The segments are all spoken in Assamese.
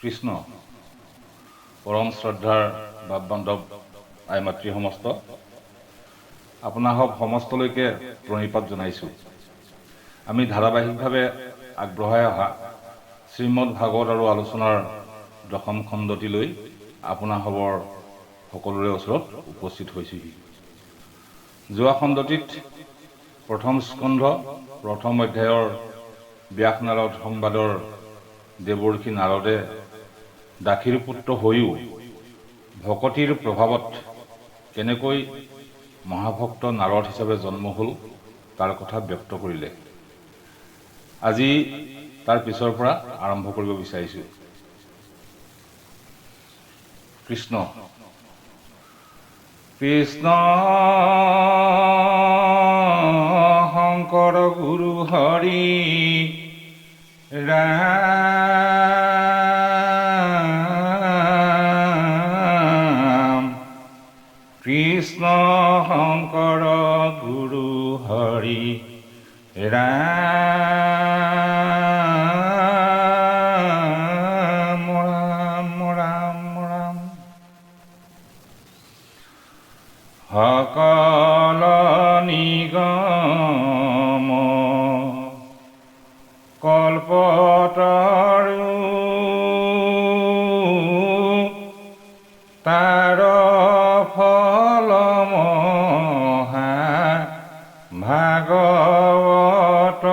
কৃষ্ণ পৰম শ্ৰদ্ধাৰ বাপ বান্ধৱ আই মাতৃ সমস্ত আপোনাসব সমস্তলৈকে প্ৰণিপাত জনাইছোঁ। আমি ধাৰাবাহিকভাৱে আগবঢ়াই অহা শ্ৰীমদ ভাগৱত আৰু আলোচনাৰ দশম খণ্ডটিলৈ আপোনাসবৰ সকলোৰে ওচৰত উপস্থিত হৈছোহি। যোৱা খণ্ডটিত প্ৰথম স্কন্ধ প্ৰথম অধ্যায়ৰ ব্যাস নাৰদ সংবাদৰ দেৱৰ্ষি নাৰদে দাসীৰ পুত্ৰ হৈও ভকতিৰ প্ৰভাৱত কেনেকৈ মহাভক্ত নাৰদ হিচাপে জন্ম হ'ল তাৰ কথা ব্যক্ত কৰিলে। আজি তাৰ পিছৰ পৰা আৰম্ভ কৰিব বিচাৰিছোঁ। কৃষ্ণ কৃষ্ণ শংকৰ গুৰু হৰি ৰাম কৃষ্ণ শংকৰ গুৰু হৰি ৰাম ৰাম ৰাম ৰাম সকল নিগম কল্পতৰু তাৰ ফল মহা ভাগৱত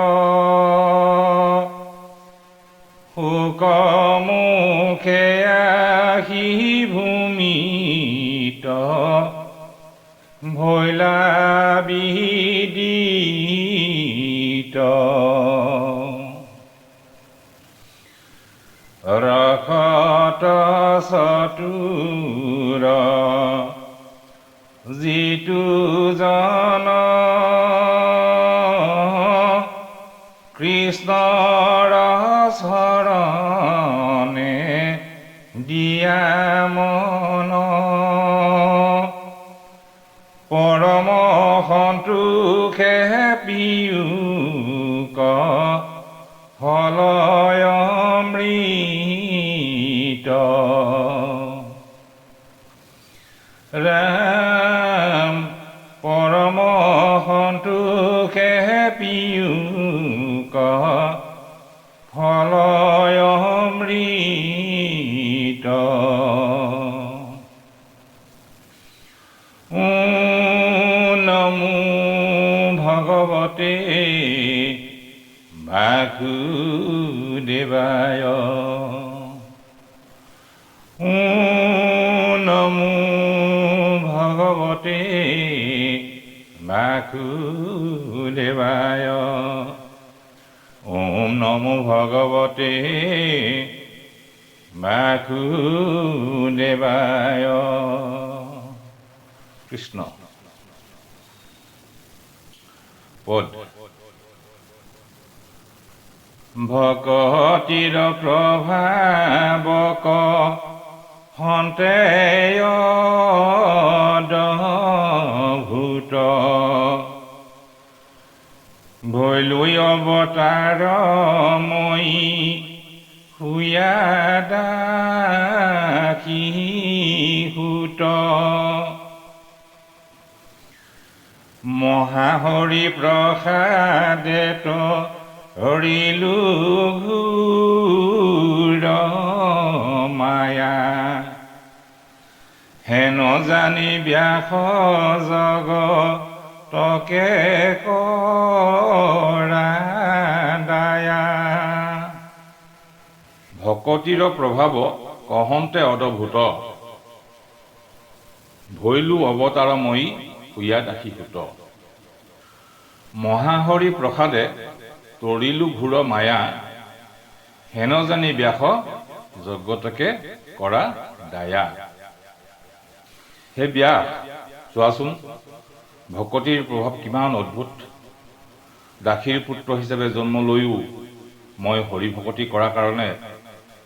শোকমুখে আহি ভূমিত ভৈলা বিদিত ৰখত চতুৰ যিটো জন কৃষ্ণৰ চৰণে দিয়া মন পৰম সন্তোষে পিয়ুক ফলয় অমৃত ৰাম পৰম সন্তোষে পিয়ুক ফলয় অমৃত নমো ভগৱতে বাসুদেৱায় নমো ভগৱতে বাসুদেৱায় ওম নমো ভগৱতে বাসুদেৱায়। কৃষ্ণ পদ ভকতিৰ প্ৰভাৱক হন্তেয় ভূত ভৈলৈ অৱতাৰ মই শুয়া দাসী সুত মহাহৰি প্ৰসাদেত হৰিলো ঘোৰ মায়া হেন জানি ব্যাস জগতকে কৰা দায়া ভকতিৰ প্ৰভাৱ কহন্তে অদভূত ভৈলো অৱতাৰময়ী শুয়া দাসী সুত মহাহৰি প্ৰসাদে তৰিলো ঘোৰ মায়া হেন জানি ব্যাস জগতকে কৰা দায়া। হে ব্যাস চোৱাচোন ভকতিৰ প্ৰভাৱ কিমান অদ্ভুত। দাসীৰ পুত্ৰ হিচাপে জন্ম লৈও মই হৰি ভকতি কৰাৰ কাৰণে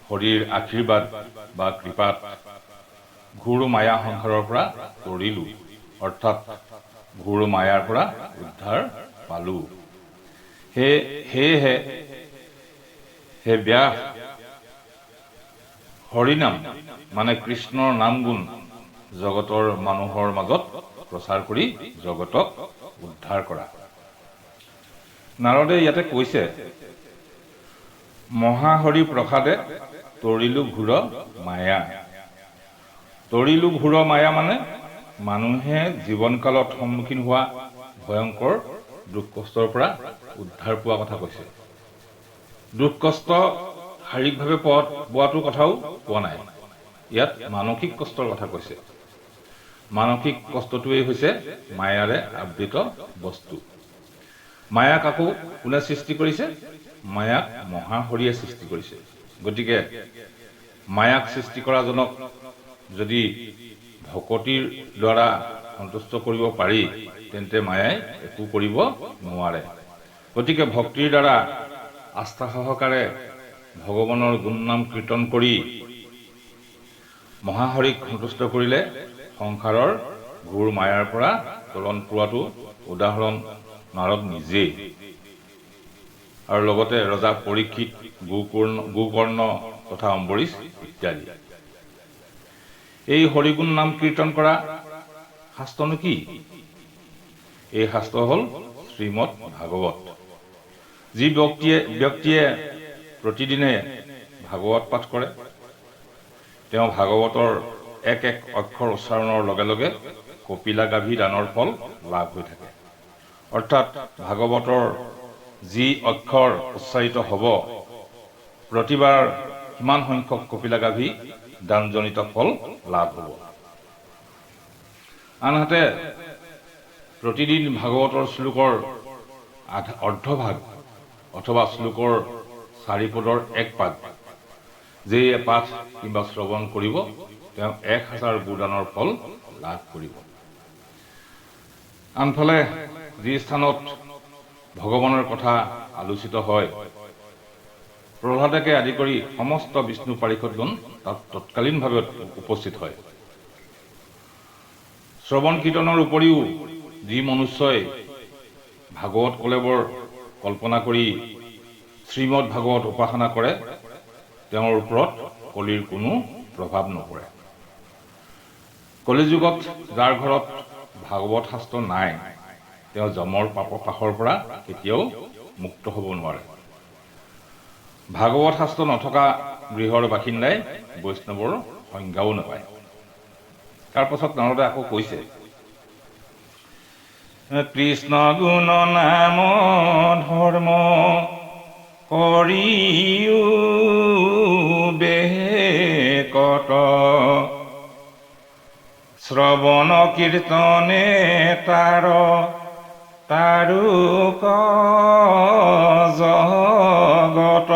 হৰিৰ আশীৰ্বাদ বা কৃপাত ঘোৰ মায়া সংসাৰৰ পৰা তৰিলো অৰ্থাৎ ঘোৰ মায়াৰ পৰা উদ্ধাৰ পালো। সেয়েহে হে ব্যাস হৰিনাম মানে কৃষ্ণৰ নাম গুণ জগতৰ মানুহৰ মাজত প্ৰচাৰ কৰি জগতক উদ্ধাৰ কৰা। নাৰদে ইয়াতে কৈছে, মহাহৰি প্ৰসাদে তৰিলো ঘোৰ মায়া। তৰিলো ঘোৰ মায়া মানে মানুহে জীৱনকালত সন্মুখীন হোৱা ভয়ংকৰ দুখ কষ্টৰ পৰা উদ্ধাৰ পোৱা কথা কৈছে। দুখ কষ্ট শাৰীৰিকভাৱে পোৱাটো কথাও কোৱা নাই, ইয়াত মানসিক কষ্টৰ কথা কৈছে। মানসিক কষ্টটোৱেই হৈছে মায়াৰে আবৃত বস্তু। মায়াক আকৌ কোনে সৃষ্টি কৰিছে? মায়াক মহাহৰিয়ে সৃষ্টি কৰিছে। গতিকে মায়াক সৃষ্টি কৰাজনক যদি ভকতিৰ দ্বাৰা সন্তুষ্ট কৰিব পাৰি, তেন্তে মায়াই একো কৰিব নোৱাৰে। গতিকে ভক্তিৰ দ্বাৰা আস্থা সহকাৰে ভগৱানৰ গুণনাম কীৰ্তন কৰি মহাহৰিক সন্তুষ্ট কৰিলে সংসাৰৰ ঘোৰ মায়াৰ পৰা তৰণ পোৱাটো উদাহৰণ নাৰদ নিজেই, আৰু লগতে ৰজা পৰীক্ষিত, গোকৰ্ণ তথা অম্বৰীশ ইত্যাদি। এই হৰিগুণ নাম কীৰ্তন কৰা শাস্ত্ৰনো কি? এই শাস্ত্ৰ হ'ল শ্ৰীমদ ভাগৱত। যি ব্যক্তিয়ে প্ৰতিদিনে ভাগৱত পাঠ কৰে, তেওঁ ভাগৱতৰ এক এক অক্ষৰ উচ্চাৰণৰ লগে লগে কপিলা গাভী দানৰ ফল লাভ হৈ থাকে। অৰ্থাৎ ভাগৱতৰ যি অক্ষৰ উচ্চাৰিত হ'ব, প্ৰতিবাৰ কিমান সংখ্যক কপিলা গাভী দানজনিত ফল লাভ হ'ব। আনহাতে প্ৰতিদিন ভাগৱতৰ শ্লোকৰ অৰ্ধভাগ অথবা শ্লোকৰ 4 পদৰ 1 পাদ যিয়ে পাঠ কিংবা শ্ৰৱণ কৰিব, তেওঁ 1000 গোদানৰ ফল লাভ কৰিব। আনফালে যি স্থানত ভগৱানৰ কথা আলোচিত হয়, প্ৰহ্লাদকে আদি কৰি সমস্ত বিষ্ণু পাৰিষদগণ তাত তৎকালীনভাৱে উপস্থিত হয়। শ্ৰৱণ কীৰ্তনৰ উপৰিও যি মনুষ্যই ভাগৱত কলেবৰ কল্পনা কৰি শ্ৰীমদ ভাগৱত উপাসনা কৰে, তেওঁৰ ওপৰত কলিৰ কোনো প্ৰভাৱ নপৰে। কলিযুগত যাৰ ঘৰত ভাগৱত শাস্ত্ৰ নাই, তেওঁ যমৰ পাশৰ পৰা কেতিয়াও মুক্ত হ'ব নোৱাৰে। ভাগৱত শাস্ত্ৰ নথকা গৃহৰ বাসিন্দাই বৈষ্ণৱৰ সংজ্ঞাও নাপায়। তাৰ পাছত নাৰদে আকৌ কৈছে, কৃষ্ণ গুণ নাম ধৰ্ম কৰিও বেকত, শ্ৰৱণ কীৰ্তনে তাৰুক জগত,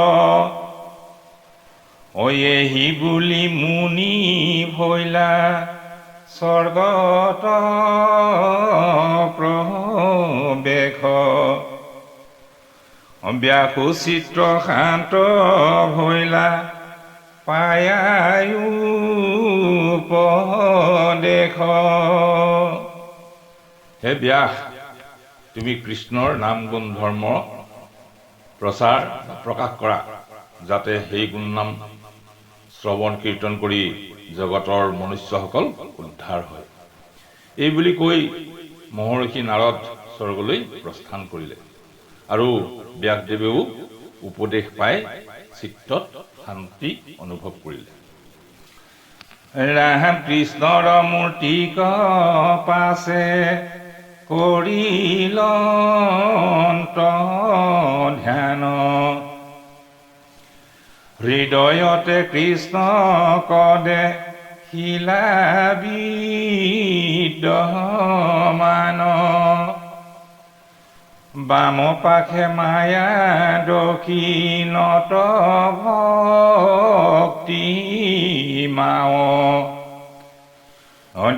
এহি বুলি মুনি ভৈলা স্বৰ্গত প্ৰবেশ, ব্যাসু চিত্ৰ শান্ত ভৈলা পায়ায়ু উপদেশ। হে ব্যাস, তুমি কৃষ্ণৰ নাম গুণ ধৰ্ম প্ৰকাশ কৰা, যাতে সেই গুণ নাম শ্ৰৱণ কীৰ্তন কৰি জগতৰ মনুষ্যসকল উদ্ধাৰ হয়। এই বুলি কৈ মহৰ্ষি নাৰদ স্বৰ্গলৈ প্ৰস্থান কৰিলে, আৰু ব্যাসদেৱেও উপদেশ পাই চিত্তত শান্তি অনুভৱ কৰিলে। ৰাম কৃষ্ণৰ মূৰ্তিক পাছে কৰিল ধ্যান, হৃদয়তে কৃষ্ণ কদে শিলা বিদ্যমান, বাম পাখে মায়া দক্ষিণত ভক্তি মাও,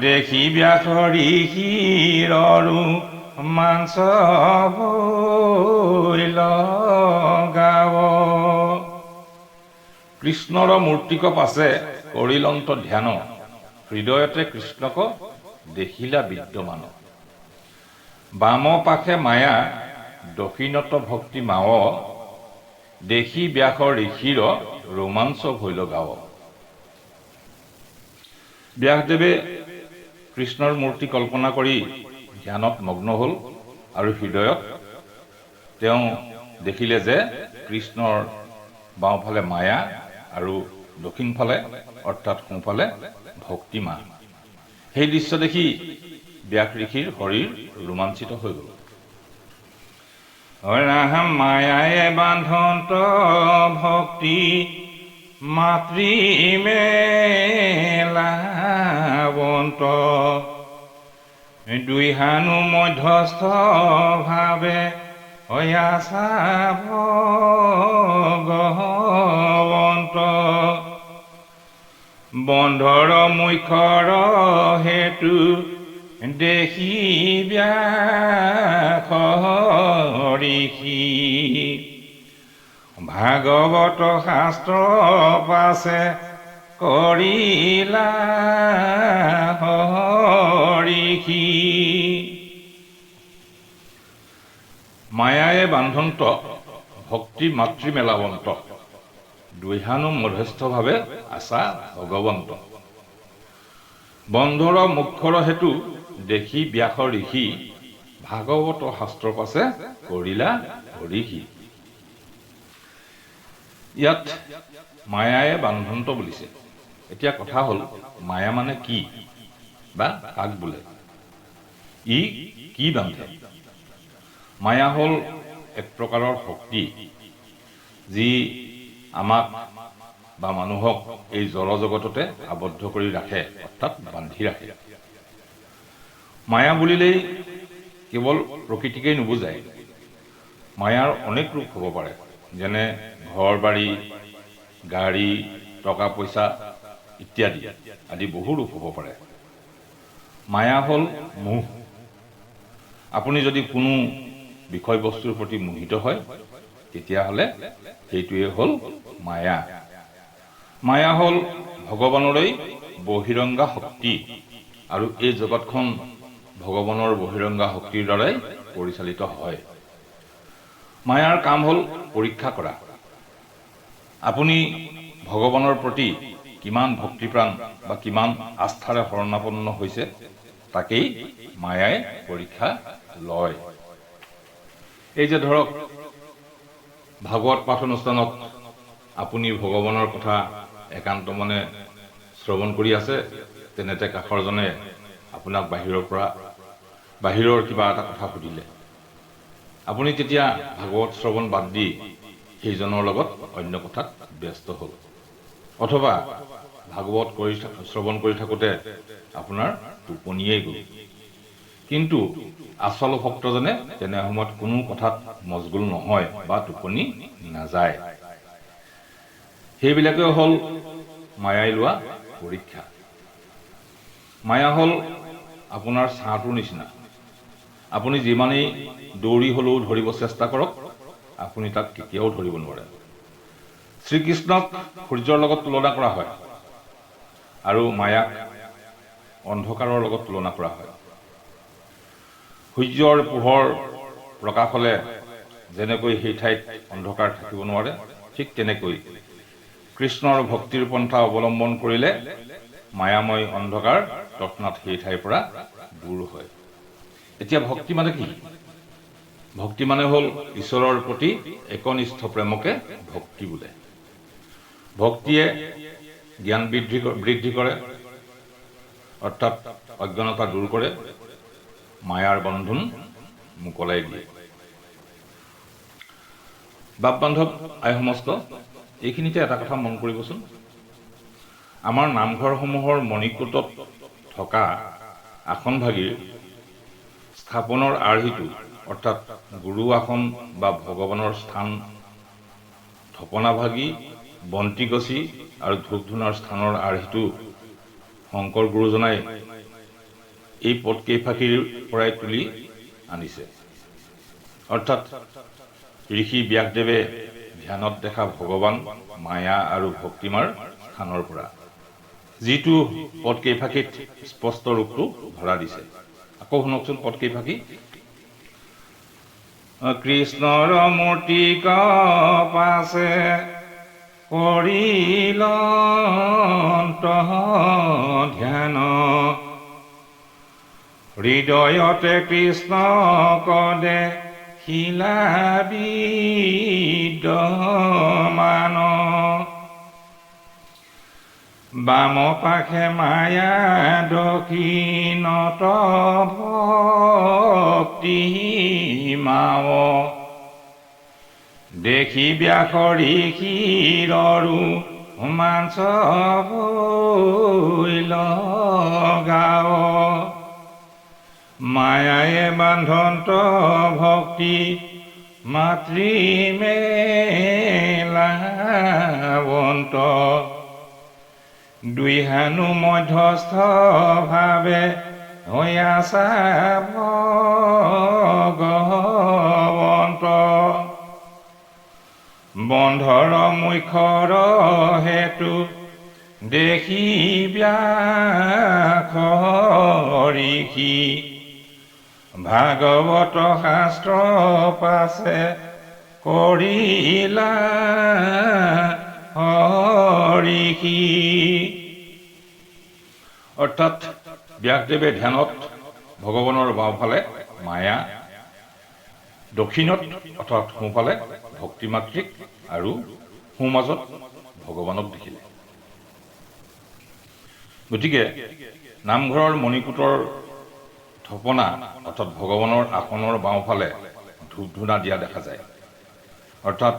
দেখি ব্যাস ঋষিৰৰু মাংস ভৈল গাৱ। কৃষ্ণৰ মূৰ্তিক পাছে কৰিলন্ত ধ্যান, হৃদয়তে কৃষ্ণক দেখিলা বিদ্যমান, বাম পাখে মায়া দক্ষিণত ভক্তি মাৱ, দেখি ব্যাস ঋষিৰ ৰোমাঞ্চ ভৈল গাৱ। ব্যাসদেৱে কৃষ্ণৰ মূৰ্তি কল্পনা কৰি ধ্যানত মগ্ন হ'ল আৰু হৃদয়ত তেওঁ দেখিলে যে কৃষ্ণৰ বাওঁফালে মায়া আৰু দক্ষিণ ফালে অৰ্থাৎ সোঁফালে ভক্তিমা। সেই দৃশ্য দেখি ব্যাস ঋষিৰ শৰীৰ ৰোমাঞ্চিত হৈ গ'ল। ৰাম মায়ায়ে বান্ধন্ত ভক্তি মাতৃ মেলাবন্ত, দুই হানু মধ্যস্থ ভাৱে অয়াসা ভগৱন্ত, বন্ধৰ মুখৰ হেতু দেখি ব্যাস ঋষি, ভাগৱত শাস্ত্ৰ পাছে কৰিলা ঋষি। মায়ায়ে বান্ধন্ত ভক্তি মাতৃ মেলাবন্ত, দুইহানো মধ্যস্থভাৱে আছা ভগৱন্ত, বন্ধৰ মুখৰ হেতু দেখি ব্যাস ঋষি, ভাগৱত শাস্ত্ৰ পাছে কৰিলা ঋষি। ইয়াত মায়ায়ে বান্ধন্ত বুলিছে। এতিয়া কথা হ'ল মায়া মানে কি বা কাক বোলে, ই কি বান্ধে? মায়া হ'ল এক প্ৰকাৰৰ শক্তি যি আমাক বা মানুহক এই জড়জগততে আবদ্ধ কৰি ৰাখে, অৰ্থাৎ বান্ধি ৰাখে। মায়া বুলিলেই কেৱল প্ৰকৃতিকেই নুবুজায়। মায়াৰ অনেক ৰূপ হ'ব পাৰে, যেনে ঘৰ বাৰী, গাড়ী, টকা পইচা ইত্যাদি আদি বহু ৰূপ হ'ব পাৰে। মায়া হ'ল মোহ। আপুনি যদি কোনো বিষয়বস্তুৰ প্ৰতি মোহিত হয় তেতিয়াহ'লে সেইটোৱে হ'ল মায়া। মায়া হ'ল ভগৱানৰে বহিৰংগা শক্তি, আৰু এই জগতখন ভগৱানৰ বহিৰংগা শক্তিৰ দ্বাৰাই পৰিচালিত হয়। মায়াৰ কাম হ'ল পৰীক্ষা কৰা। আপুনি ভগৱানৰ প্ৰতি কিমান ভক্তিপ্ৰাণ বা কিমান আস্থাৰে শৰণাপন্ন হৈছে তাকেই মায়াই পৰীক্ষা লয়। এই যে ধৰক ভাগৱত পাঠ অনুষ্ঠানত আপুনি ভগৱানৰ কথা একান্ত মনে শ্ৰৱণ কৰি আছে, তেনেতে কাষৰজনে আপোনাক বাহিৰৰ কিবা এটা কথা সুধিলে, আপুনি তেতিয়া ভাগৱত শ্ৰৱণ বাদ দি সেইজনৰ লগত অন্য কথাত ব্যস্ত হ'ল, অথবা ভাগৱত শ্ৰৱণ কৰি থাকোঁতে আপোনাৰ টোপনিয়েই গ'ল। কিন্তু আচল ভক্তজনে তেনে সময়ত কোনো কথাত মচগুল নহয় বা টোপনি নাযায়। সেইবিলাকে হ'ল মায়াই লোৱা পৰীক্ষা। মায়া হ'ল আপোনাৰ ছাঁটোৰ নিচিনা। আপুনি যিমানেই দৌৰি হ'লেও ধৰিব চেষ্টা কৰক, আপুনি তাক কেতিয়াও ধৰিব নোৱাৰে। শ্ৰীকৃষ্ণক সূৰ্যৰ লগত তুলনা কৰা হয় আৰু মায়াক অন্ধকাৰৰ লগত তুলনা কৰা হয়। সূৰ্যৰ পোহৰ প্ৰকাশ হ'লে যেনেকৈ সেই ঠাইত অন্ধকাৰ থাকিব নোৱাৰে, ঠিক তেনেকৈ কৃষ্ণৰ ভক্তিৰ পন্থা অৱলম্বন কৰিলে মায়াময় অন্ধকাৰ তৎক্ষণাৎ সেই ঠাইৰ পৰা দূৰ হয়। এতিয়া ভক্তি মানে কি? ভক্তি মানে হ'ল ঈশ্বৰৰ প্ৰতি একনিষ্ঠ প্ৰেমকে ভক্তি বোলে। ভক্তিয়ে জ্ঞান বৃদ্ধি কৰে, অৰ্থাৎ অজ্ঞানতা দূৰ কৰে, মায়াৰ বন্ধন মোকলাই দিয়ে। বাপ বান্ধৱ আই সমস্ত, এইখিনিতে এটা কথা মন কৰিবচোন। আমাৰ নামঘৰসমূহৰ মণিকূটত থকা আসনভাগীৰ স্থাপনৰ আৰ্হিটো, অৰ্থাৎ গুৰু আসন বা ভগৱানৰ স্থান, থপনাভাগী, বন্তিগছি আৰু ধূপ ধূনাৰ স্থানৰ আৰ্হিটো শংকৰ গুৰুজনাই এই পদকেইফাঁকিৰ পৰাই তুলি আনিছে। অৰ্থাৎ ঋষি ব্যাসদেৱে ধ্যানত দেখা ভগৱান, মায়া আৰু ভক্তিমাৰ স্থানৰ পৰা, যিটো পদকেইফাঁকিত স্পষ্ট ৰূপটো ধৰা দিছে। আকৌ শুনকচোন পদকেইফাঁকি। কৃষ্ণৰ মূৰ্তি পাছে কৰিল ধ্যান হৃদয়তে কৃষ্ণ কদে শিলা বিদ্যমান বাম পাশে মায়া দক্ষিণত ভক্তি মাও দেখি ব্যাসৰি শিৰৰু মাংস লগাও মায়ায়ে বান্ধন্ত ভক্তি মাতৃ মেলাবন্ত দুই হানু মধ্যস্থ ভাৱে হৈয়াছা ভগৱন্ত বন্ধৰ মুখৰ হেতু দেখি ব্যাসৰি ভাগৱত শাস্ত্ৰ পাছে কৰিলা হৰিষি অৰ্থাৎ ব্যাসদেৱে ধ্যানত ভগৱানৰ বাওঁফালে মায়া দক্ষিণত অৰ্থাৎ সোঁফালে ভক্তি মাতৃক আৰু সোঁমাজত ভগৱানক দেখিলে। গতিকে নামঘৰৰ মণিকূটৰ থপনা অৰ্থাৎ ভগৱানৰ আসনৰ বাওঁফালে ধূপ ধূনা দিয়া দেখা যায়। অৰ্থাৎ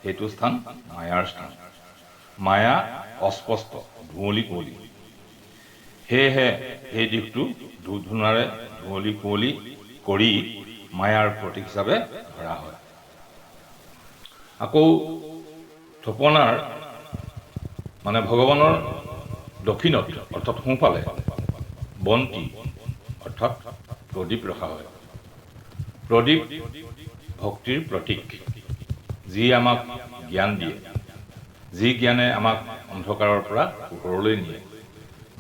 সেইটো স্থান মায়াৰ স্থান। মায়া অস্পষ্ট, ধুঁৱলি কুঁৱলী। সেয়েহে সেই দিশটো ধূপ ধূনাৰে ধুঁৱলি কুঁৱলী কৰি মায়াৰ প্ৰতীক হিচাপে ধৰা হয়। আকৌ থপনাৰ মানে ভগৱানৰ দক্ষিণত অৰ্থাৎ সোঁফালে বন্তি অৰ্থাৎ প্ৰদীপ ৰখা হয়। প্ৰদীপ ভক্তিৰ প্ৰতীক, যি আমাক জ্ঞান দিয়ে, যি জ্ঞানে আমাক অন্ধকাৰৰ পৰা পোহৰলৈ নিয়ে,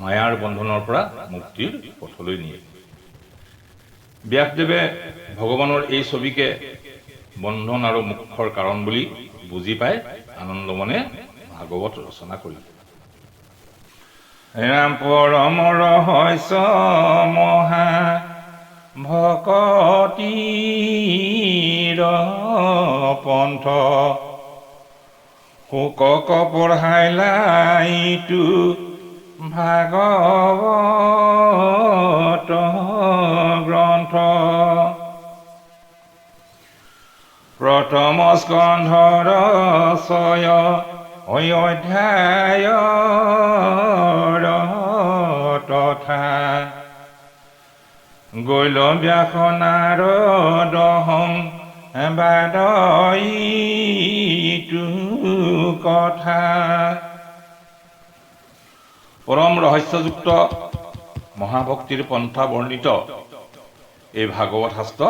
মায়াৰ বন্ধনৰ পৰা মুক্তিৰ পথলৈ নিয়ে। ব্যাসদেৱে ভগৱানৰ এই ছবিকে বন্ধন আৰু মুক্ষৰ কাৰণ বুলি বুজি পাই আনন্দমনে ভাগৱত ৰচনা কৰিলে। ৰাম পৰম ৰহস্য মহা ভকতিৰ পন্থ শোকক পঢ়াইলা ইটো ভাগৱত গ্ৰন্থ প্ৰথম স্কন্ধৰ 6 অধ্যায়ৰ তথা গৈল ব্যাস নাৰদহং বাদ ইটো কথা। পৰম ৰহস্যযুক্ত মহাভক্তিৰ পন্থা বৰ্ণিত এই ভাগৱত শাস্ত্ৰ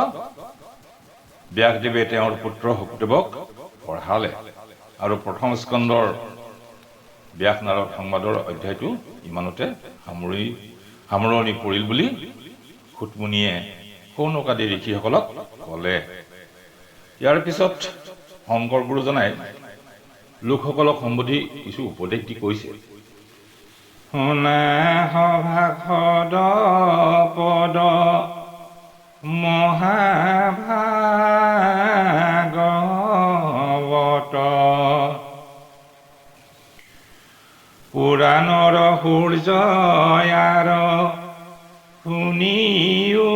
ব্যাসদেৱে তেওঁৰ পুত্ৰ শুকদেৱক পঢ়ালে আৰু প্ৰথম স্কন্ধৰ ব্যাস নাৰদ সংবাদৰ অধ্যায়টো ইমানতে সামৰণি পৰিল বুলি সুতমুনিয়ে সৌনকাদি ঋষিসকলক ক'লে। ইয়াৰ পিছত শংকৰ গুৰুজনাই লোকসকলক সম্বোধি কিছু উপদেশ দি কৈছে। শুনা সভাসদ পদ মহাভাগৱত পুৰাণৰ সূৰ্যয়াৰ শুনিও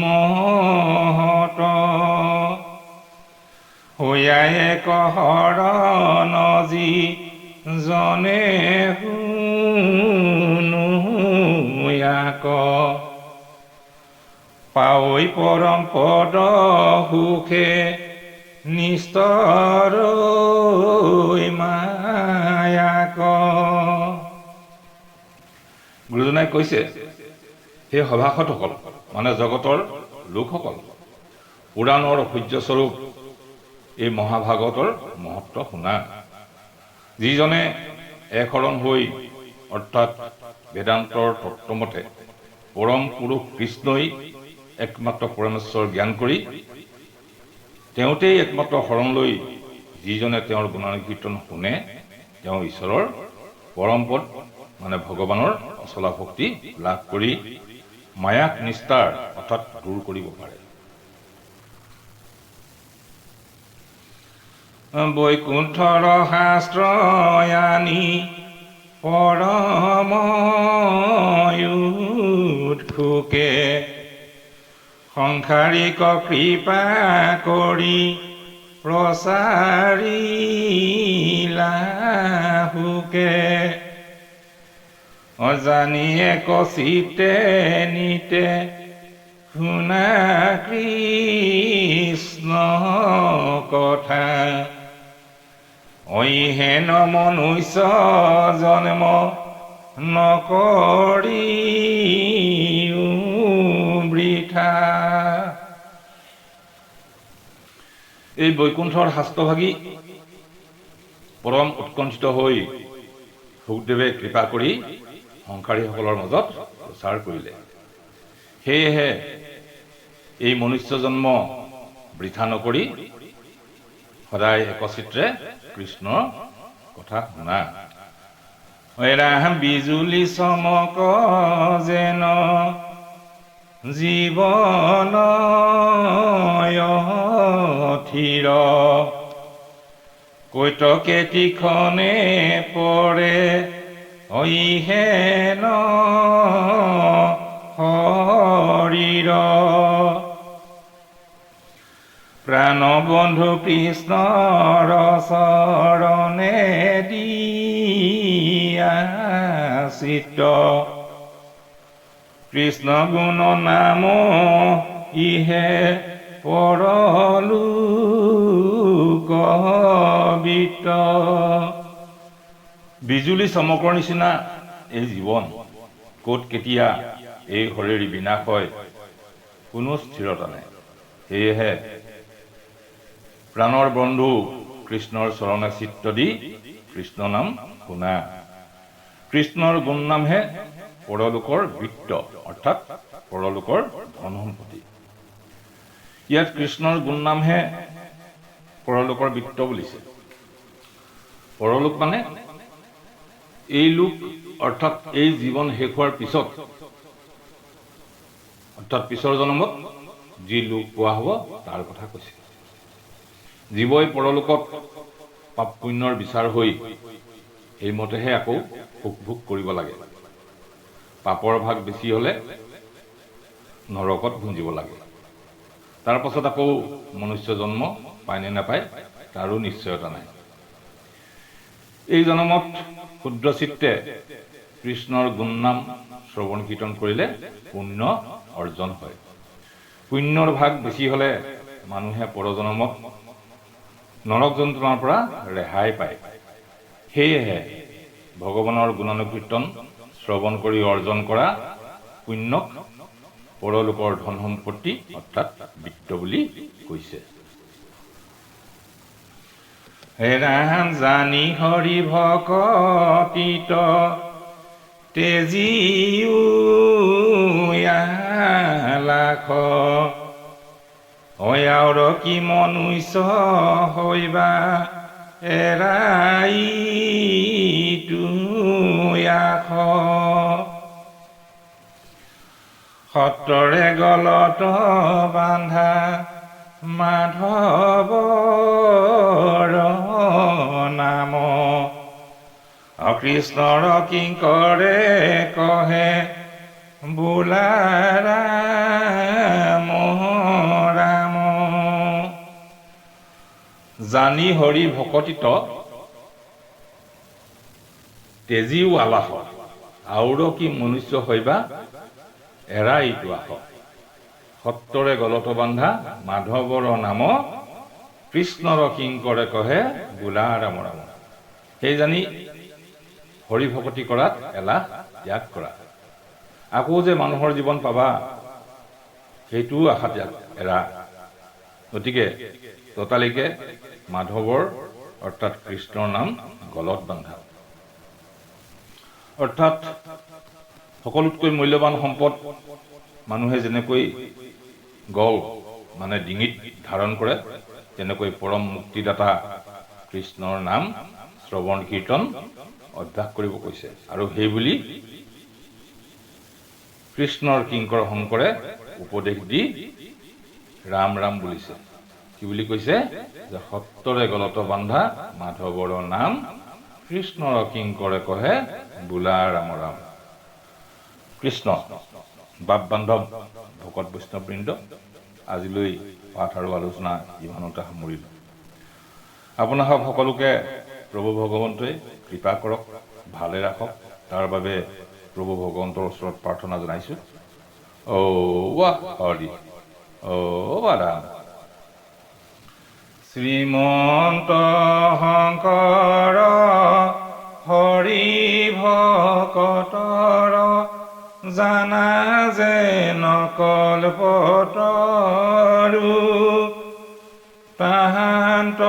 মহত হৈয়ায়ে কহৰণ যি জনে শুনো ইয়াক পাৱৈ পৰম পদ সুখে নিস্তৰ মায়াক। গুৰুজনাই কৈছে, সেই সভাসদসকল মানে জগতৰ লোকসকল পুৰাণৰ সূৰ্যস্বৰূপ এই মহাভাগৱতৰ মহত্ব শুনা। যিজনে একশৰণ হৈ অৰ্থাৎ বেদান্তৰ তত্ত্বমতে পৰম পুৰুষ কৃষ্ণই একমাত্ৰ পৰমেশ্বৰ জ্ঞান কৰি তেওঁতেই একমাত্ৰ শৰণ লৈ যিজনে তেওঁৰ গুণানুকীৰ্তন শুনে তেওঁ ঈশ্বৰৰ পৰম পদ মানে ভগৱানৰ অচলা ভক্তি লাভ কৰি মায়াক নিস্তাৰ অৰ্থাৎ দূৰ কৰিব পাৰে। বৈকুণ্ঠৰ শাস্ত্ৰ আনি পৰম উৎসুকে সংসাৰিক কৃপা কৰি প্ৰচাৰিলা সুকে অজানিয়ে কচিতে নিতে শুনা কৃষ্ণ কথা অইহেন মনুষ্য জন্ম নকৰি বৃথা। এই বৈকুণ্ঠৰ শাস্ত্ৰভাগী পৰম উৎকণ্ঠিত হৈ শুকদেৱে কৃপা কৰি সংসাৰীসকলৰ মাজত প্ৰচাৰ কৰিলে। সেয়েহে এই মনুষ্য জন্ম বৃথা নকৰি সদায় একচিত্ৰে কৃষ্ণৰ কথা শুনা। বিজুলী চমক যেন জীৱন থিৰ কৈতকেতিখনে পৰে অইহেন শৰীৰ প্ৰাণবন্ধু কৃষ্ণৰ চৰণে দিয়া চিত্ত কৃষ্ণ গুণ নাম ইহে পৰলোক বিত্ত। বিজুলী চমকৰ নিচিনা এই জীৱন ক'ত কেতিয়া এই শৰীৰ বিনাশ হয় কোনো স্থিৰতা নাই। সেয়েহে প্ৰাণৰ বন্ধু কৃষ্ণৰ চৰণে চিত্ত দি কৃষ্ণ নাম শুনা। কৃষ্ণৰ গুণ নামহে পৰলোকৰ বৃত্ত অৰ্থাৎ পৰলোকৰ ধন সম্পত্তি। ইয়াত কৃষ্ণৰ গুণ নামহে পৰলোকৰ বৃত্ত বুলিছে। পৰলোক মানে এই লোক অৰ্থাৎ এই জীৱন শেষ হোৱাৰ পিছত অৰ্থাৎ পিছৰ জন্মত যি লোক পোৱা হ'ব তাৰ কথা কৈছে। জীৱই পৰলোকত পাপ পুণ্যৰ বিচাৰ হৈ সেইমতেহে আকৌ সুখ ভোগ কৰিব লাগে। পাপৰ ভাগ বেছি হ'লে নৰকত ভুঞ্জিব লাগে। তাৰ পাছত আকৌ মনুষ্য জন্ম পায় নে নাপায় তাৰো নিশ্চয়তা নাই। এই জন্মত ক্ষুদ্ৰ চিত্তে কৃষ্ণৰ গুণ নাম শ্ৰৱণ কীৰ্তন কৰিলে পুণ্য অৰ্জন হয়। পুণ্যৰ ভাগ বেছি হ'লে মানুহে পৰজন্মত নৰক যন্ত্ৰণাৰ পৰা ৰেহাই পায়। সেয়েহে ভগৱানৰ গুণানুকীৰ্তন শ্ৰৱণ কৰি অৰ্জন কৰা পুণ্যক পৰলোকৰ ধন সম্পত্তি অৰ্থাৎ বৃত্ত বুলি কৈছে। হে ৰাম জানি হৰি ভকতিত তেজিও লাখ অয়াৰ কি মনুষ্য হৈবা এৰাই তুয়াখ সত্ৰৰে গলত বান্ধা মাধৱৰ নাম কৃষ্ণৰ কিংকৰে কহে বোলা ৰাম ৰাম। জানি হৰি ভকতিত তেজিও আলাস আউৰ কি মনুষ্য হৈবা এৰাই তুয়াখ সত্ৰৰে গলত বান্ধা মাধৱৰ নাম কৃষ্ণৰ কিংকৰে কহে বোলা ৰাম ৰাম। সেই জানি হৰি ভকতি কৰাত এলাহ ত্যাগ কৰা। আকৌ যে মানুহৰ জীৱন পাবা সেইটোও আশা ত্যাগ এৰা। গতিকে ততালিকে মাধৱৰ অৰ্থাৎ কৃষ্ণৰ নাম গলত বান্ধা। অৰ্থাৎ সকলোতকৈ মূল্যৱান সম্পদ মানুহে যেনেকৈ গল মানে ডিঙিত ধাৰণ কৰে তেনেকৈ পৰম মুক্তিদাতা কৃষ্ণৰ নাম শ্ৰৱণ কীৰ্তন অভ্যাস কৰিব কৈছে। আৰু সেই বুলি কৃষ্ণৰ কিংকৰ শংকৰে উপদেশ দি ৰাম ৰাম বুলিছে। কি বুলি কৈছে? যে সত্তৰে গলত বান্ধা মাধৱৰ নাম, কৃষ্ণৰ কিংকৰে কহে বোলা ৰাম ৰাম। কৃষ্ণ বাপ বান্ধৱ ভকত বৈষ্ণৱবৃন্দ, আজিলৈ পাঠ আৰু আলোচনা ইমানতে সামৰিলোঁ। আপোনাসৱ সকলোকে প্ৰভু ভগৱন্তই কৃপা কৰক, ভালে ৰাখক, তাৰ বাবে প্ৰভু ভগৱন্তৰ ওচৰত প্ৰাৰ্থনা জনাইছোঁ। ঔ হৰি ঔ ৰাম। শ্ৰীমন্ত শংকৰ হৰি ভকতৰ জানা যে নকল্পতৰু, তাহান্ত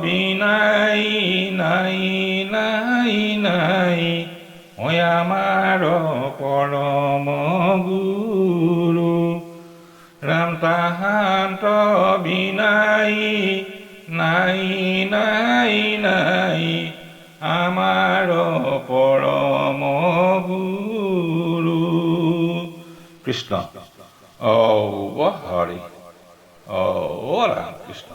বিনাই নাই নাই নাই মই আমাৰ পৰম গুৰু। ৰাম তাহান্ত বিনাই নাই নাই নাই আমাৰ পৰম গুৰু। কৃষ্ণ ঔ হৰি ঔ ৰাম কৃষ্ণ।